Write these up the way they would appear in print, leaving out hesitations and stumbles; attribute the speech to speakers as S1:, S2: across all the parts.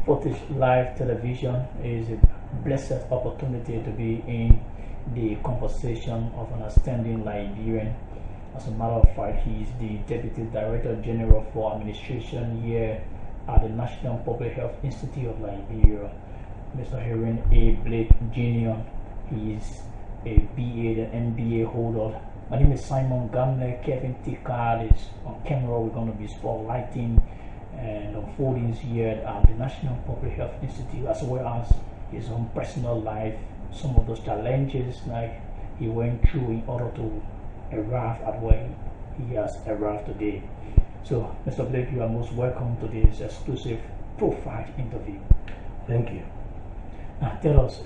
S1: Footage Live Television is a blessed opportunity to be in the conversation of an outstanding Liberian. As a matter of fact, he is the Deputy Director General for Administration here at the National Public Health Institute of Liberia, Mr. Heron A. Blake Jr. He is a BA and MBA holder. My name is Simon Gamler. Kevin T. Card is on camera. We're going to be spotlighting and unfolding here at the National Public Health Institute, as well as his own personal life, some of those challenges like he went through in order to arrive at where he has arrived today. So, Mr. Blake, you are most welcome to this exclusive profile interview.
S2: Thank you.
S1: Now, tell us,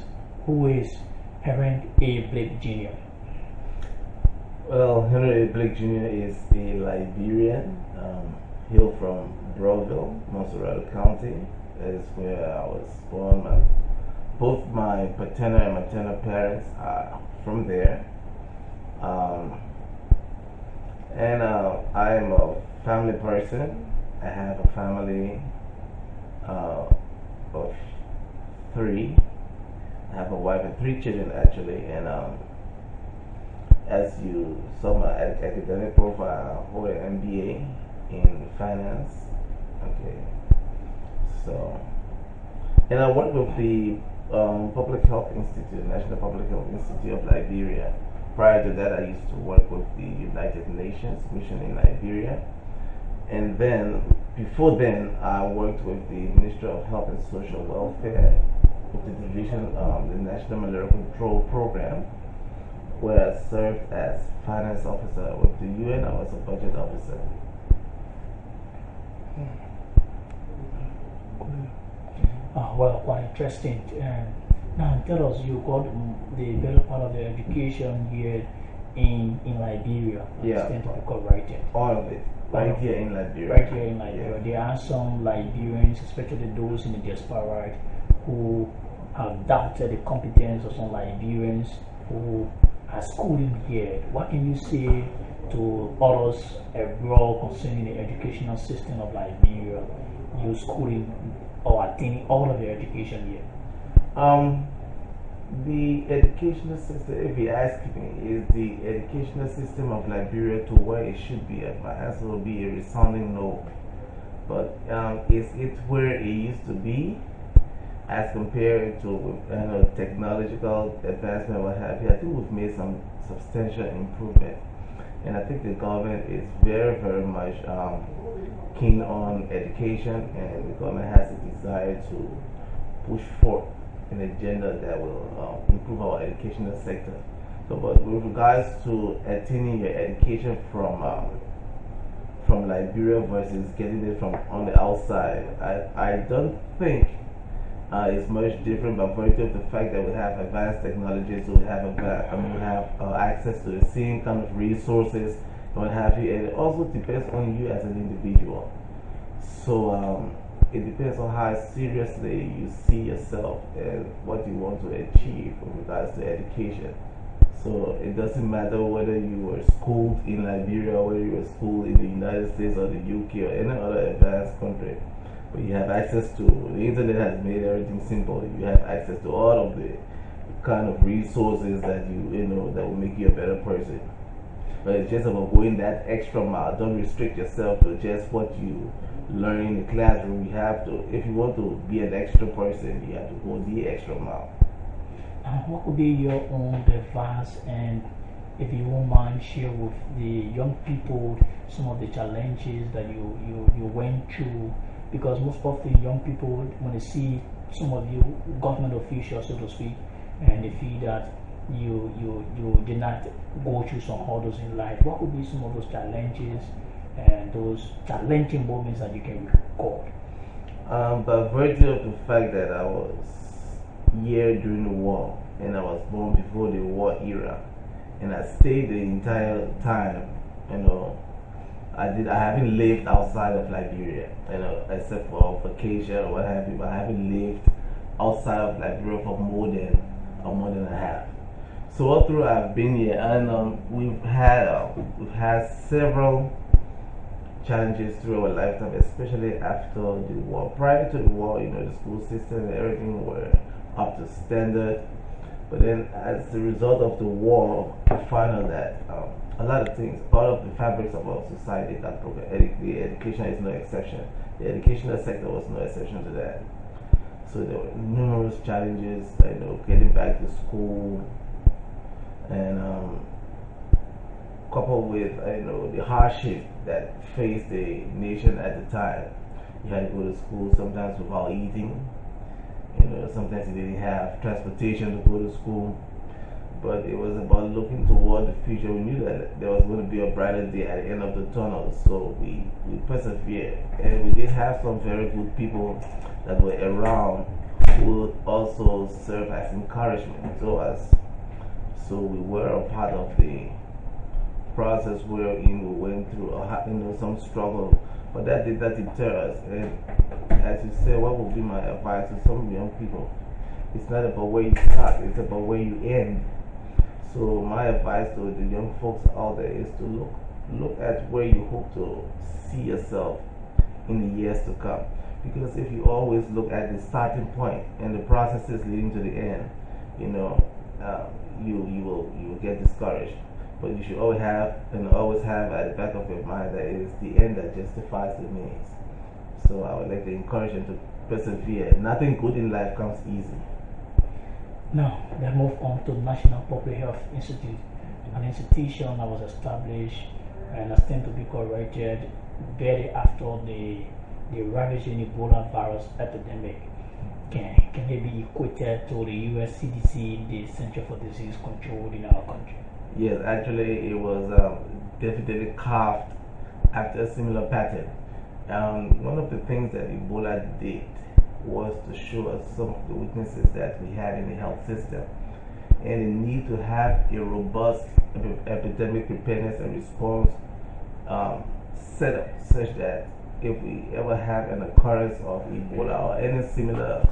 S1: who is Heron A. Blake Jr.?
S2: Well, Henry A. Blake Jr. is a Liberian, hail from Broadville, Monserrate County. That is where I was born. Both my paternal and maternal parents are from there. And I am a family person. I have a family of 3. I have a wife and 3 children actually. And as you saw my academic profile, I hold an MBA in finance. Okay. So, and I work with the Public Health Institute, National Public Health Institute of Liberia. Prior to that, I used to work with the United Nations Mission in Liberia. And then, before then, I worked with the Ministry of Health and Social Welfare, with the division of the National Malaria Control Program, where I served as finance officer. With the UN, I was a budget officer.
S1: Well, quite interesting. Now, tell us, you got the better part of the education here in Liberia.
S2: Yeah. All of it. Right here in Liberia.
S1: Right here in Liberia. Yeah. There are some Liberians, especially those in the diaspora, who have doubted the competence of some Liberians who are schooling here. What can you say to others abroad concerning the educational system of Liberia? You schooling or attaining all of your education here?
S2: The educational system, if you ask me, is the educational system of Liberia to where it should be? My answer will be a resounding no. But is it where it used to be as compared to technological advancement, what have you? I think we've made some substantial improvement. And I think the government is very, very much keen on education, and the government has a desire to push forth an agenda that will improve our educational sector. So, but with regards to attaining your education from Liberia versus getting it from on the outside, I don't think it's much different by virtue of the fact that we have advanced technologies, so we have access to the same kind of resources, what have you, and it also depends on you as an individual. So it depends on how seriously you see yourself and what you want to achieve with regards to education. So it doesn't matter whether you were schooled in Liberia or whether you were schooled in the United States or the UK or any other advanced country. But you have access to, the internet has made everything simple. You have access to all of the kind of resources that that will make you a better person. But it's just about going that extra mile. Don't restrict yourself to just what you learn in the classroom. You have to, if you want to be an extra person, you have to go the extra mile.
S1: What would be your own advice, and if you won't mind, share with the young people some of the challenges that you went through? Because most of the young people, when they see some of you government officials, so to speak, and they feel that you did not go through some hurdles in life, what would be some of those challenges and those challenging moments that you can recall?
S2: By virtue of the fact that I was here during the war, and I was born before the war era, and I stayed the entire time, I haven't lived outside of Liberia, except for vacation or what have you, but I haven't lived outside of Liberia for more than a half. So all through I've been here, and we've had several challenges through our lifetime, especially after the war. Prior to the war, the school system and everything were up to standard. But then, as a result of the war, we found out that a lot of things, all of the fabrics of our society got broken. The education is no exception. The educational sector was no exception to that. So there were numerous challenges, getting back to school, and coupled with the hardship that faced the nation at the time. You had to go to school sometimes without eating. Sometimes you didn't have transportation to go to school. But it was about looking toward the future. We knew that there was going to be a brighter day at the end of the tunnel, so we persevered. And we did have some very good people that were around who would also serve as encouragement to us. So we were a part of the process wherein we went through some struggle, but that did not deter us. And as you say, what would be my advice to some young people? It's not about where you start, it's about where you end. So my advice to the young folks out there is to look at where you hope to see yourself in the years to come. Because if you always look at the starting point and the processes leading to the end, you will get discouraged. But you should always have at the back of your mind that it is the end that justifies the means. So I would like to encourage them to persevere. Nothing good in life comes easy.
S1: Now, let's move on to National Public Health Institute, an institution that was established and has to be corrected very after the ravaging Ebola virus epidemic. Can it be equated to the US CDC, the Center for Disease Control in our country?
S2: Yes, actually, it was definitely carved after a similar pattern. One of the things that Ebola did was to show us some of the weaknesses that we had in the health system and the need to have a robust epidemic preparedness and response set up such that if we ever have an occurrence of Ebola or any similar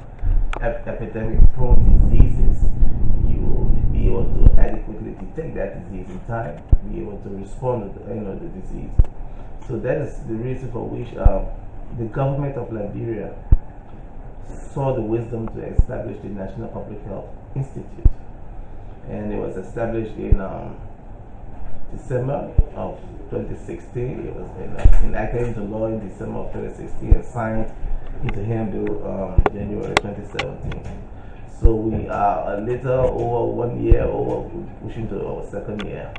S2: epidemic-prone diseases, you will be able to adequately detect that disease in time, be able to respond to the disease. So that is the reason for which the government of Liberia saw the wisdom to establish the National Public Health Institute. And it was established in December of 2016. It was enacted into law in December of 2016 and signed into handbill January 2017. So we are a little over 1 year over, pushing to our second year.